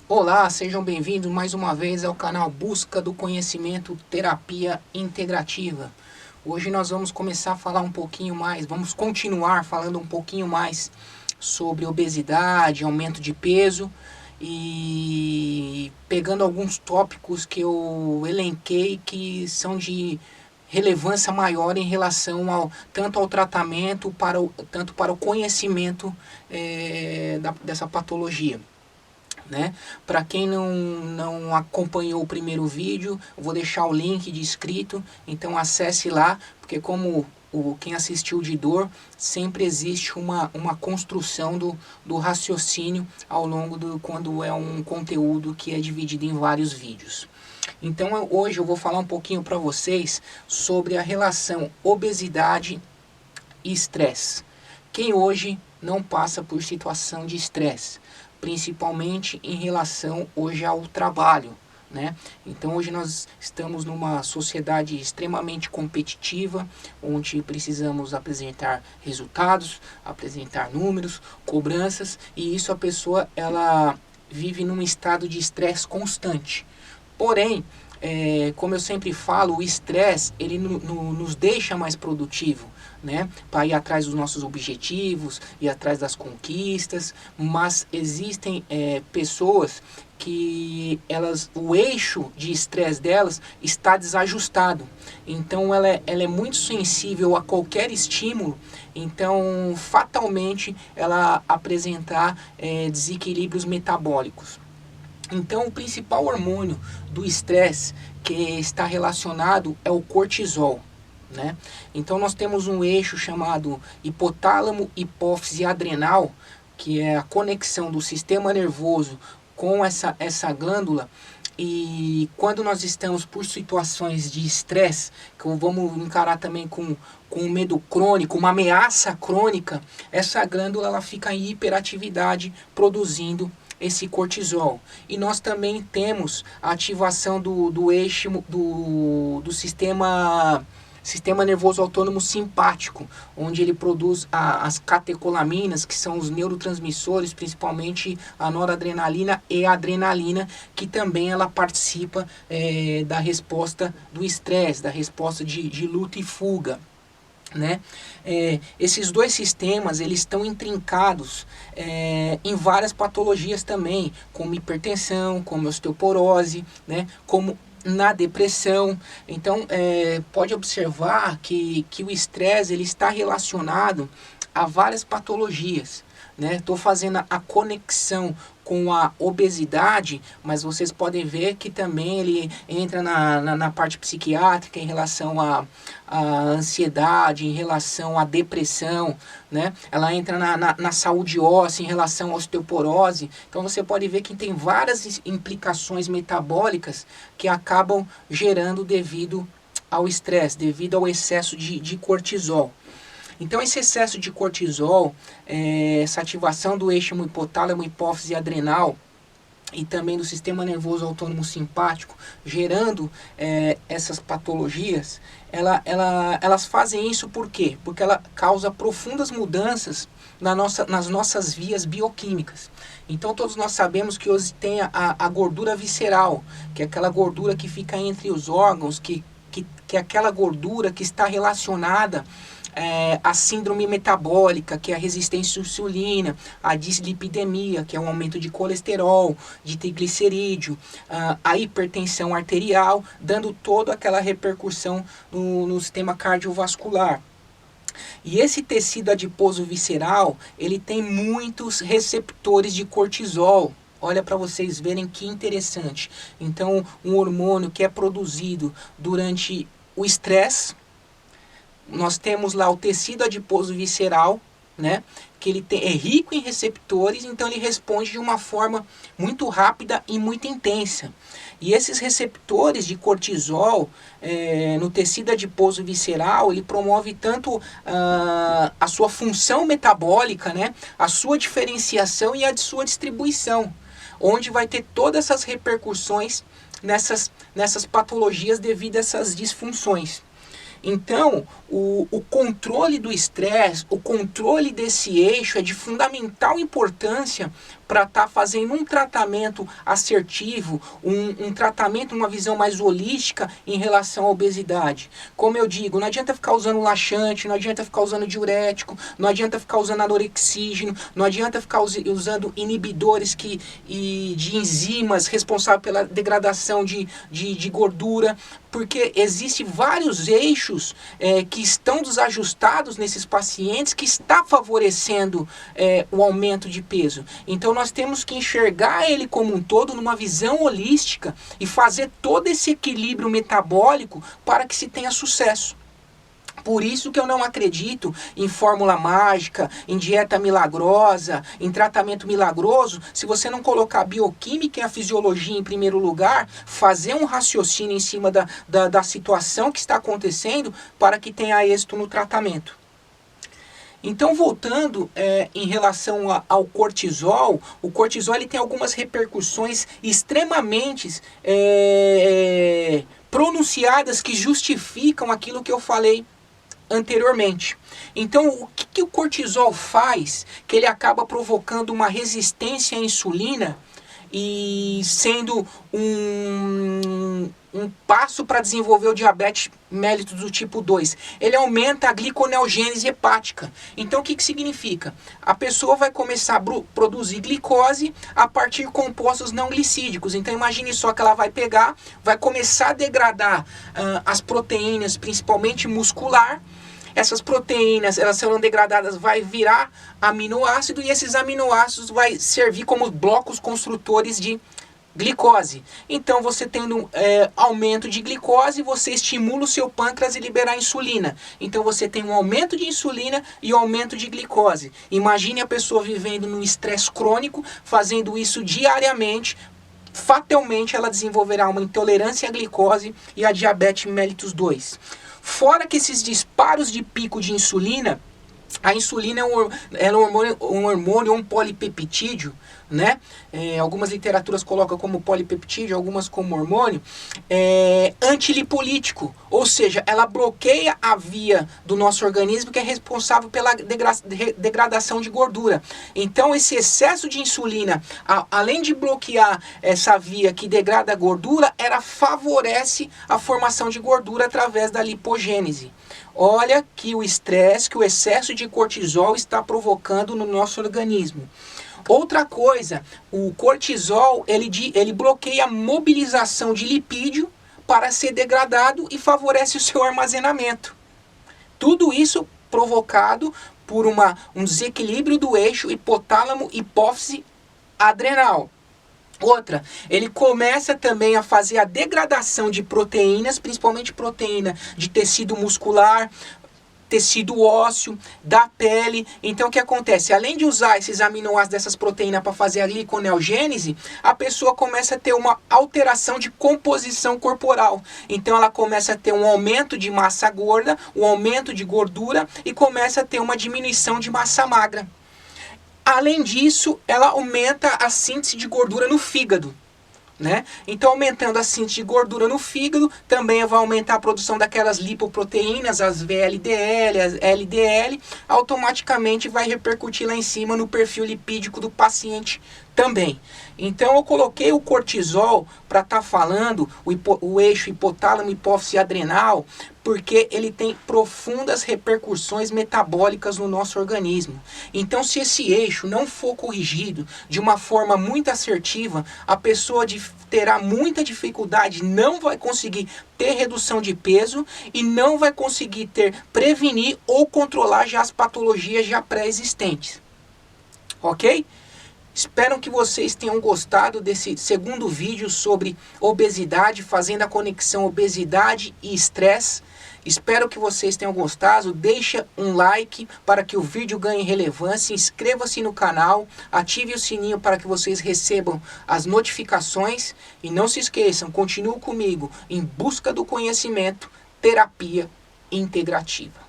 Olá, sejam bem-vindos mais uma vez ao canal Busca do Conhecimento Terapia Integrativa. Hoje nós vamos começar a falar um pouquinho mais, vamos continuar falando um pouquinho mais sobre obesidade, aumento de peso e pegando alguns tópicos que eu elenquei que são de relevância maior em relação ao tanto ao tratamento tanto para o conhecimento dessa patologia, né? Para quem não acompanhou o primeiro vídeo, eu vou deixar o link de inscrito, então acesse lá, porque como quem assistiu de dor, sempre existe uma construção do raciocínio ao longo quando é um conteúdo que é dividido em vários vídeos. Então hoje eu vou falar um pouquinho para vocês sobre a relação obesidade e estresse. Quem hoje não passa por situação de estresse, principalmente em relação hoje ao trabalho, né? Então hoje nós estamos numa sociedade extremamente competitiva, onde precisamos apresentar resultados, apresentar números, cobranças, e isso a pessoa ela vive num estado de estresse constante. Porém, como eu sempre falo, o estresse ele nos deixa mais produtivo, né? Para ir atrás dos nossos objetivos, ir atrás das conquistas, mas existem pessoas que o eixo de estresse delas está desajustado. Então ela é muito sensível a qualquer estímulo, então fatalmente ela apresentar desequilíbrios metabólicos. Então, o principal hormônio do estresse que está relacionado é o cortisol, né? Então, nós temos um eixo chamado hipotálamo, hipófise adrenal, que é a conexão do sistema nervoso com essa glândula. E quando nós estamos por situações de estresse, que vamos encarar também com um medo crônico, uma ameaça crônica, essa glândula ela fica em hiperatividade, produzindo esse cortisol. E nós também temos a ativação do eixo do sistema nervoso autônomo simpático, onde ele produz as catecolaminas, que são os neurotransmissores, principalmente a noradrenalina e a adrenalina, que também ela participa da resposta do estresse, da resposta de luta e fuga, né? Esses dois sistemas eles estão intrincados em várias patologias também, como hipertensão, como osteoporose, né? Como na depressão. Então pode observar que o estresse ele está relacionado a várias patologias, né? Estou fazendo a conexão com a obesidade, mas vocês podem ver que também ele entra na parte psiquiátrica em relação à ansiedade, em relação à depressão, né? Ela entra na saúde óssea em relação à osteoporose. Então você pode ver que tem várias implicações metabólicas que acabam gerando devido ao estresse, devido ao excesso de cortisol. Então esse excesso de cortisol, essa ativação do eixo hipotálamo, hipófise adrenal e também do sistema nervoso autônomo simpático, gerando essas patologias, elas fazem isso por quê? Porque ela causa profundas mudanças nas nossas vias bioquímicas. Então todos nós sabemos que hoje tem a gordura visceral, que é aquela gordura que fica entre os órgãos, que é aquela gordura que está relacionada a síndrome metabólica, que é a resistência à insulina, a dislipidemia, que é um aumento de colesterol, de triglicerídeo, a hipertensão arterial, dando toda aquela repercussão no sistema cardiovascular. E esse tecido adiposo visceral, ele tem muitos receptores de cortisol. Olha para vocês verem que interessante. Então, um hormônio que é produzido durante o estresse. Nós temos lá o tecido adiposo visceral, né? Que ele é rico em receptores, então ele responde de uma forma muito rápida e muito intensa. E esses receptores de cortisol no tecido adiposo visceral, ele promove tanto a sua função metabólica, né? A sua diferenciação e a de sua distribuição, onde vai ter todas essas repercussões nessas patologias devido a essas disfunções. Então, o controle do estresse, o controle desse eixo é de fundamental importância para estar fazendo um tratamento assertivo, um tratamento, uma visão mais holística em relação à obesidade. Como eu digo, não adianta ficar usando laxante, não adianta ficar usando diurético, não adianta ficar usando anorexígeno, não adianta ficar usando inibidores de enzimas responsáveis pela degradação de gordura, porque existem vários eixos que estão desajustados nesses pacientes que está favorecendo o aumento de peso. Então nós temos que enxergar ele como um todo numa visão holística e fazer todo esse equilíbrio metabólico para que se tenha sucesso. Por isso que eu não acredito em fórmula mágica, em dieta milagrosa, em tratamento milagroso, se você não colocar a bioquímica e a fisiologia em primeiro lugar, fazer um raciocínio em cima da situação que está acontecendo para que tenha êxito no tratamento. Então, voltando em relação ao cortisol, o cortisol ele tem algumas repercussões extremamente pronunciadas que justificam aquilo que eu falei anteriormente. Então, o que o cortisol faz? Que ele acaba provocando uma resistência à insulina e sendo um passo para desenvolver o diabetes mellitus do tipo 2. Ele aumenta a gliconeogênese hepática. Então, o que significa? A pessoa vai começar a produzir glicose a partir de compostos não glicídicos. Então, imagine só que ela vai pegar, vai começar a degradar as proteínas, principalmente muscular. Essas proteínas, elas serão degradadas, vai virar aminoácido e esses aminoácidos vai servir como blocos construtores de glicose. Então, você tendo aumento de glicose, você estimula o seu pâncreas a liberar insulina. Então, você tem um aumento de insulina e um aumento de glicose. Imagine a pessoa vivendo num estresse crônico, fazendo isso diariamente. Fatalmente, ela desenvolverá uma intolerância à glicose e a diabetes mellitus 2. Fora que esses disparos de pico de insulina, a insulina é um hormônio, um polipeptídeo, né? Algumas literaturas colocam como polipeptídeo, algumas como hormônio, antilipolítico, ou seja, ela bloqueia a via do nosso organismo que é responsável pela degradação de gordura. Então, esse excesso de insulina, além de bloquear essa via que degrada a gordura, ela favorece a formação de gordura através da lipogênese. Olha que o estresse, que o excesso de cortisol está provocando no nosso organismo. Outra coisa, o cortisol, ele bloqueia a mobilização de lipídio para ser degradado e favorece o seu armazenamento. Tudo isso provocado por um desequilíbrio do eixo hipotálamo-hipófise adrenal. Outra, ele começa também a fazer a degradação de proteínas, principalmente proteína de tecido muscular, tecido ósseo, da pele. Então o que acontece? Além de usar esses aminoácidos dessas proteínas para fazer a gliconeogênese, a pessoa começa a ter uma alteração de composição corporal. Então ela começa a ter um aumento de massa gorda, um aumento de gordura e começa a ter uma diminuição de massa magra. Além disso, ela aumenta a síntese de gordura no fígado, né? Então, aumentando a síntese de gordura no fígado, também vai aumentar a produção daquelas lipoproteínas, as VLDL, as LDL, automaticamente vai repercutir lá em cima no perfil lipídico do paciente também. Então, eu coloquei o cortisol para estar falando o eixo hipotálamo, hipófise adrenal, porque ele tem profundas repercussões metabólicas no nosso organismo. Então, se esse eixo não for corrigido de uma forma muito assertiva, a pessoa terá muita dificuldade, não vai conseguir ter redução de peso e não vai conseguir prevenir ou controlar já as patologias já pré-existentes. Ok? Espero que vocês tenham gostado desse segundo vídeo sobre obesidade, fazendo a conexão obesidade e estresse. Espero que vocês tenham gostado. Deixa um like para que o vídeo ganhe relevância. Inscreva-se no canal, ative o sininho para que vocês recebam as notificações. E não se esqueçam, continue comigo em busca do conhecimento, terapia integrativa.